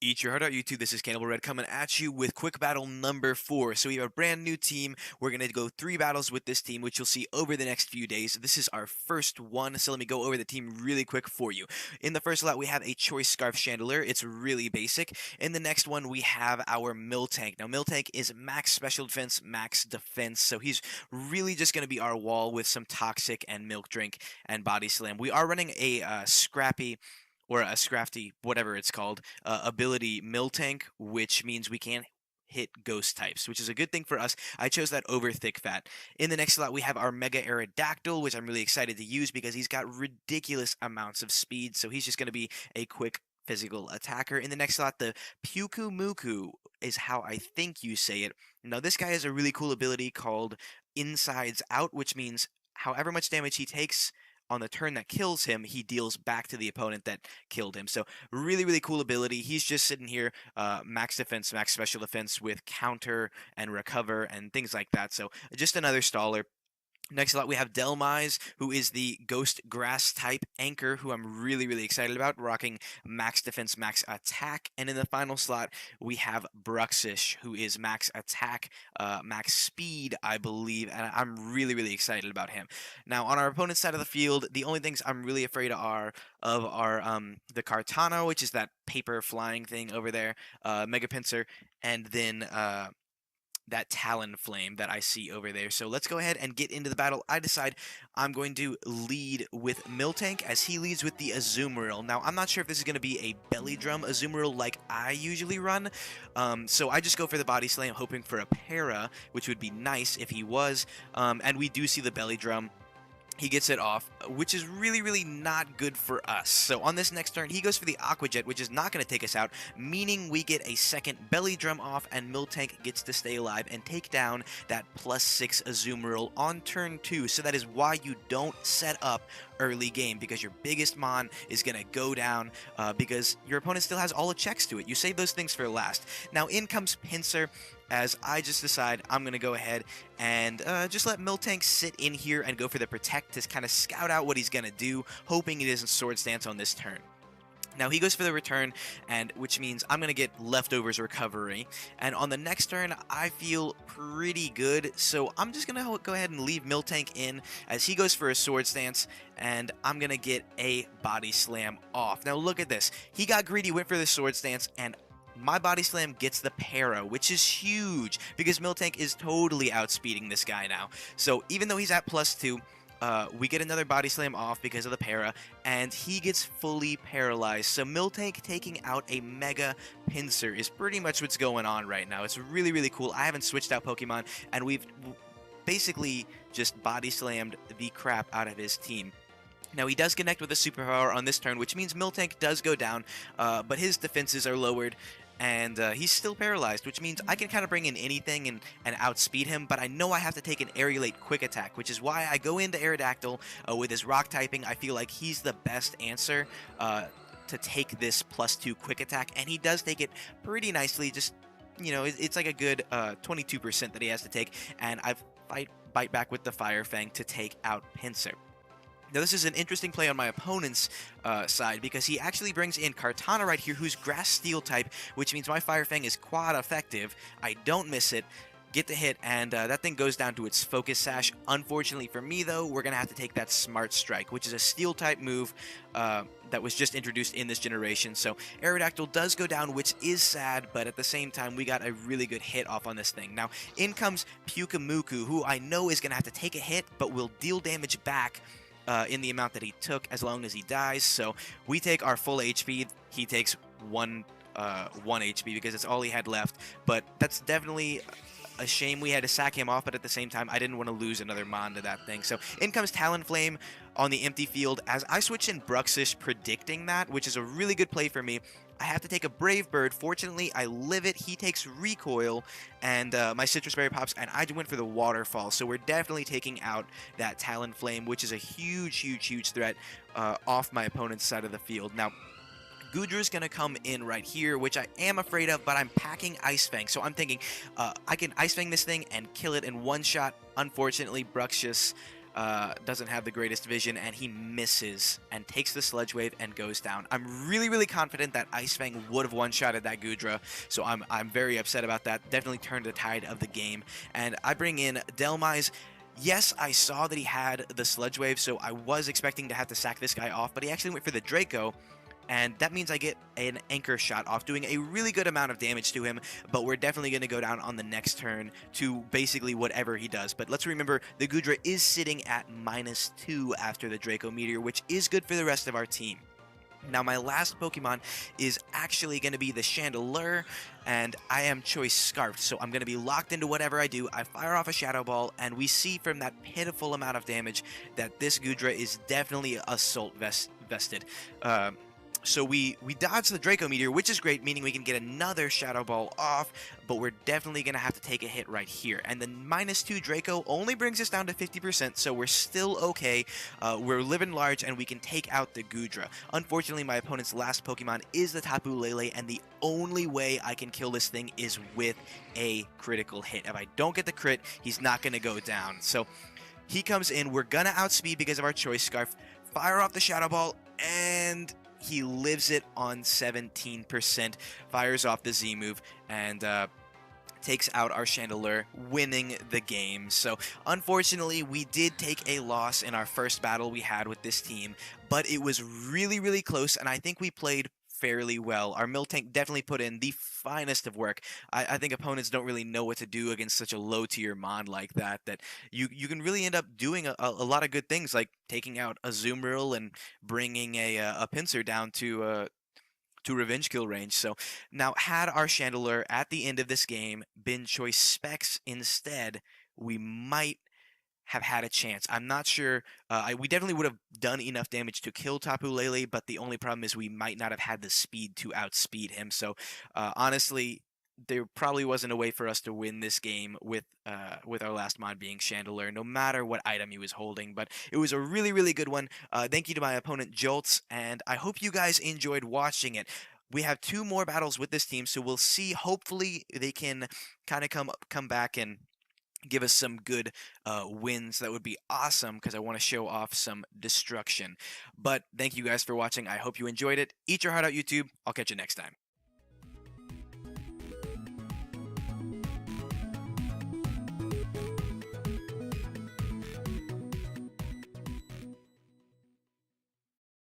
Eat your heart out, YouTube. This is Cannibal Red coming at you with quick battle number 4. So we have a brand new team. We're going to go 3 battles with this team, which you'll see over the next few days. This is our first one, so let me go over the team really quick for you. In the first lot, we have a Choice Scarf Chandelier. It's really basic. In the next one, we have our Miltank. Now, Miltank is max special defense, max defense, so he's really just going to be our wall with some Toxic and Milk Drink and Body Slam. We are running a Scrappy or a Scrafty, whatever it's called, ability Miltank, which means we can hit ghost types, which is a good thing for us. I chose that over Thick Fat. In the next slot, we have our Mega Aerodactyl, which I'm really excited to use because he's got ridiculous amounts of speed, so he's just going to be a quick physical attacker. In the next slot, the Puku Muku is how I think you say it. Now, this guy has a really cool ability called Insides Out, which means however much damage he takes on the turn that kills him, he deals back to the opponent that killed him. So really, really cool ability. He's just sitting here, max defense, max special defense with counter and recover and things like that. So just another staller. Next lot, we have Delmise, who is the Ghost Grass type anchor, who I'm really, really excited about, rocking max defense, max attack. And in the final slot, we have Bruxish, who is max attack, max speed, I believe, and I'm really, really excited about him. Now, on our opponent's side of the field, the only things I'm really afraid are the Kartana, which is that paper flying thing over there, Mega Pincer, and then that Talon Flame that I see over there. So let's go ahead and get into the battle. I decide I'm going to lead with Miltank as he leads with the Azumarill. Now, I'm not sure if this is going to be a Belly Drum Azumarill like I usually run, so I just go for the Body Slam, hoping for a para, which would be nice if he was, and we do see the Belly Drum. He gets it off, which is really, really not good for us. So on this next turn, he goes for the Aqua Jet, which is not going to take us out, meaning we get a second Belly Drum off, and Miltank gets to stay alive and take down that +6 Azumarill on turn 2. So that is why you don't set up early game, because your biggest mon is going to go down because your opponent still has all the checks to it. You save those things for last. Now in comes Pinsir, as I just decide I'm going to go ahead and just let Miltank sit in here and go for the Protect to kind of scout out what he's going to do, hoping it isn't Sword Stance on this turn. Now he goes for the return, and which means I'm going to get Leftovers Recovery, and on the next turn I feel pretty good, so I'm just going to go ahead and leave Miltank in as he goes for a Sword Stance, and I'm going to get a Body Slam off. Now look at this, he got greedy, went for the Sword Stance, and my Body Slam gets the para, which is huge because Miltank is totally outspeeding this guy now. So even though he's at +2, we get another Body Slam off because of the para, and he gets fully paralyzed. So Miltank taking out a Mega Pinsir is pretty much what's going on right now. It's really, really cool. I haven't switched out Pokemon, and we've basically just Body Slammed the crap out of his team. Now, he does connect with a superpower on this turn, which means Miltank does go down, but his defenses are lowered, and he's still paralyzed, which means I can kind of bring in anything and outspeed him, but I know I have to take an Aerialate Quick Attack, which is why I go into Aerodactyl with his Rock typing. I feel like he's the best answer to take this +2 Quick Attack, and he does take it pretty nicely. Just, you know, it's like a good 22% that he has to take, and I bite back with the Fire Fang to take out Pinsir. Now, this is an interesting play on my opponent's side because he actually brings in Kartana right here, who's Grass Steel type, which means my Fire Fang is quad effective. I don't miss it, get the hit, and that thing goes down to its Focus Sash. Unfortunately for me, though, we're going to have to take that Smart Strike, which is a Steel type move that was just introduced in this generation. So Aerodactyl does go down, which is sad, but at the same time, we got a really good hit off on this thing. Now, in comes Pyukumuku, who I know is going to have to take a hit, but will deal damage back in the amount that he took as long as he dies. So we take our full HP, he takes 1 HP because it's all he had left, but that's definitely a shame we had to sack him off, but at the same time I didn't want to lose another mon to that thing. So in comes Talonflame on the empty field as I switch in Bruxish, predicting that, which is a really good play for me. I have to take a Brave Bird. Fortunately, I live it. He takes Recoil, and my Citrus Berry pops, and I went for the Waterfall. So we're definitely taking out that Talonflame, which is a huge, huge, huge threat off my opponent's side of the field. Now, Gudra's going to come in right here, which I am afraid of, but I'm packing Ice Fang. So I'm thinking I can Ice Fang this thing and kill it in one shot. Unfortunately, Bruxish doesn't have the greatest vision, and he misses and takes the Sludge Wave and goes down. I'm really, really confident that Ice Fang would have one-shotted that Goodra, so I'm very upset about that. Definitely turned the tide of the game. And I bring in Delmise. Yes, I saw that he had the Sludge Wave, so I was expecting to have to sack this guy off, but he actually went for the Draco, and that means I get an Anchor Shot off, doing a really good amount of damage to him, but we're definitely going to go down on the next turn to basically whatever he does. But let's remember, the Goodra is sitting at -2 after the Draco Meteor, which is good for the rest of our team. Now, my last Pokemon is actually going to be the Chandelure, and I am Choice Scarfed, so I'm going to be locked into whatever I do. I fire off a Shadow Ball, and we see from that pitiful amount of damage that this Goodra is definitely Assault vested. So we dodge the Draco Meteor, which is great, meaning we can get another Shadow Ball off, but we're definitely going to have to take a hit right here. And the -2 Draco only brings us down to 50%, so we're still okay. We're living large, and we can take out the Goodra. Unfortunately, my opponent's last Pokemon is the Tapu Lele, and the only way I can kill this thing is with a critical hit. If I don't get the crit, he's not going to go down. So he comes in. We're going to outspeed because of our Choice Scarf. Fire off the Shadow Ball, and he lives it on 17%, fires off the Z move, and takes out our Chandelure, winning the game. So unfortunately, we did take a loss in our first battle we had with this team, but it was really, really close, and I think we played fairly well. Our Miltank definitely put in the finest of work. I think opponents don't really know what to do against such a low-tier mod like that, you can really end up doing a lot of good things, like taking out a Azumarill and bringing a Pinsir down to revenge kill range. So now, had our Chandelure at the end of this game been Choice Specs instead, we might have had a chance. I'm not sure. We definitely would have done enough damage to kill Tapu Lele, but the only problem is we might not have had the speed to outspeed him. So honestly, there probably wasn't a way for us to win this game with our last mod being Chandelure, no matter what item he was holding. But it was a really, really good one. Thank you to my opponent, Jolts, and I hope you guys enjoyed watching it. We have 2 more battles with this team, so we'll see. Hopefully, they can kind of come back and give us some good wins. That would be awesome, because I want to show off some destruction. But thank you guys for watching. I hope you enjoyed it. Eat your heart out, YouTube. I'll catch you next time.